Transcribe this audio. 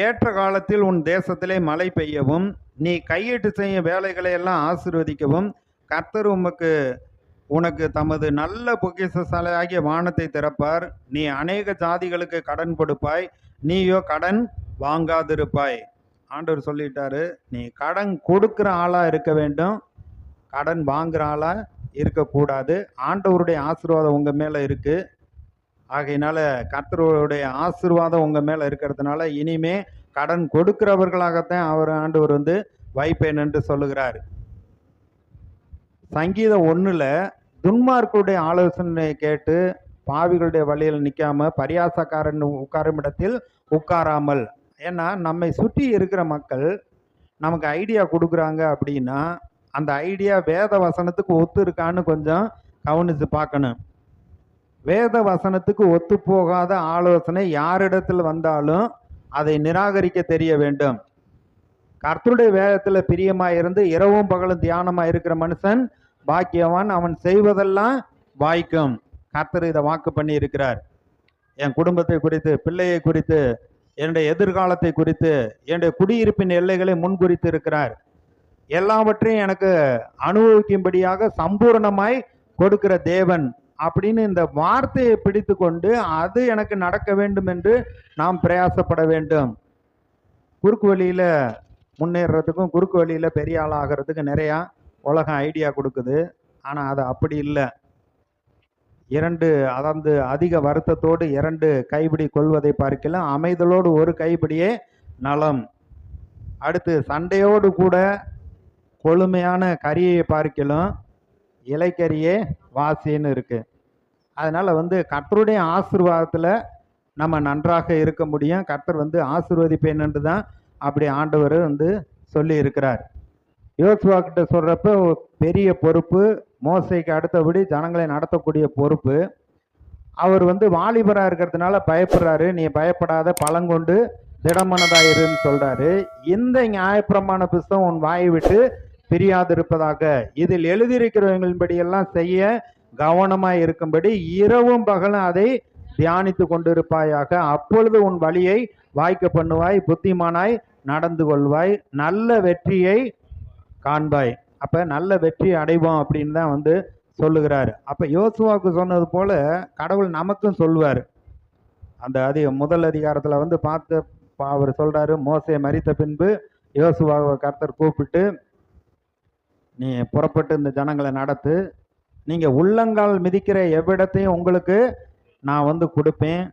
ஏற்ற காலத்தில் உன் தேசத்திலே மழை பெய்யவும் நீ கையிட்டு செய்யும் வேலைகளை எல்லாம் ஆசீர்வதிக்கவும் கர்த்தர் உனக்கு தமது நல்ல பொக்கிஷசாலையாகிய வானத்தை திறப்பார். நீ அநேக ஜாதிகளுக்கு கடன் கொடுப்பாய், நீயோ கடன் வாங்காதிருப்பாய். ஆண்டவர் சொல்லிட்டாரு, நீ கடன் கொடுக்கிற ஆளா இருக்க வேண்டும், கடன் வாங்குற ஆளா இருக்கக்கூடாது. ஆண்டவருடைய ஆசீர்வாதம் உங்க மேல இருக்கு. ஆகையினால கர்த்தருடைய ஆசீர்வாதம் உங்க மேல இருக்கிறதுனால இனிமே கடன் கொடுக்கிறவர்களாகத்தான் ஆண்டவர் வைப்பேன் என்று சொல்லுகிறார். சங்கீதம் 1ல் துன்மார்க்குடைய ஆலோசனை கேட்டு பாவிகளுடைய வழியில் நிற்காம பரியாசக்காரன் உட்காரும் இடத்தில் உட்காராமல். ஏன்னா நம்மை சுற்றி இருக்கிற மக்கள் நமக்கு ஐடியா கொடுக்குறாங்க அப்படின்னா அந்த ஐடியா வேத வசனத்துக்கு ஒத்து இருக்கான்னு கொஞ்சம் கவனித்து பார்க்கணும். வேத வசனத்துக்கு ஒத்து போகாத ஆலோசனை யாரிடத்தில் வந்தாலும் அதை நிராகரிக்க தெரிய வேண்டும். கர்த்தருடைய வேதத்தில் பிரியமாக இருந்து இரவும் பகலும் தியானமாக இருக்கிற மனுஷன் பாக்கியவான், அவன் செய்வதெல்லாம் வாய்க்கும். கர்த்தர் இதை வாக்கு பண்ணி இருக்கிறார். என் குடும்பத்தை குறித்து, பிள்ளையை குறித்து, என்னுடைய எதிர்காலத்தை குறித்து, என்னுடைய குடியிருப்பின் எல்லைகளை முன்குறித்து இருக்கிறார். எல்லாவற்றையும் எனக்கு அனுபவிக்கும்படியாக சம்பூர்ணமாய் கொடுக்கிற தேவன் அப்படின்னு இந்த வார்த்தையை பிடித்து கொண்டு அது எனக்கு நடக்க வேண்டும் என்று நாம் பிரயாசப்பட வேண்டும். குறுக்கு வழியில் முன்னேறதுக்கும் குறுக்கு வழியில் பெரிய ஆள் ஆகிறதுக்கு நிறையா உலகம் ஐடியா கொடுக்குது. ஆனால் அது அப்படி இல்லை. அதாவது அதிக வருத்தத்தோடு 2 கைப்பிடி கொள்வதை பார்க்கலாம், அமைதலோடு ஒரு கைப்பிடியே நலம். அடுத்து சண்டையோடு கூட கொழுமையான கரியை பார்க்கலாம், இலைக்கரியே வாசின்னு இருக்கு. அதனால கர்த்தருடைய ஆசீர்வாதத்தில் நம்ம நன்றாக இருக்க முடியும். கர்த்தர் ஆசீர்வதிப்பேன் என்று தான் அப்படி ஆண்டவர் சொல்லி இருக்கிறார். யோசுவா கிட்ட சொல்றப்ப பெரிய பொறுப்பு, மோசைக்கு அடுத்தபடி ஜனங்களை நடத்தக்கூடிய பொறுப்பு. அவர் வாலிபராக இருக்கிறதுனால பயப்படுறாரு. நீ பயப்படாத, பழங்கொண்டு திடமனதாயிருன்னு சொல்றாரு. இந்த நியாயப்பிரமாண புஸ்தகம் உன் வாயை விட்டு பிரியாதிருப்பதாக, இதில் எழுதியிருக்கிறவங்களின்படியெல்லாம் செய்ய கவனமாய் இருக்கும்படி இரவும் பகலும் அதை தியானித்து கொண்டிருப்பாயாக. அப்பொழுது உன் வழியை வாய்க்க பண்ணுவாய், புத்திமானாய் நடந்து கொள்வாய், நல்ல வெற்றியை காண்பாய். அப்ப நல்ல வெற்றி அடைவோம் அப்படின்னு தான் சொல்லுகிறார். அப்ப யோசுவாவுக்கு சொன்னது போல கடவுள் நமக்கும் சொல்லுவார். அந்த முதல் அதிகாரத்துல பார்த்து அவர் சொல்றாரு, மோசே மரித்த பின்பு யோசுவாவை கர்த்தர் கூப்பிட்டு, நீ புறப்பட்டு இந்த ஜனங்களை நடத்து, நீங்க உள்ளங்கால் மிதிக்கிற எவ்விடத்தையும் உங்களுக்கு நான் கொடுப்பேன்,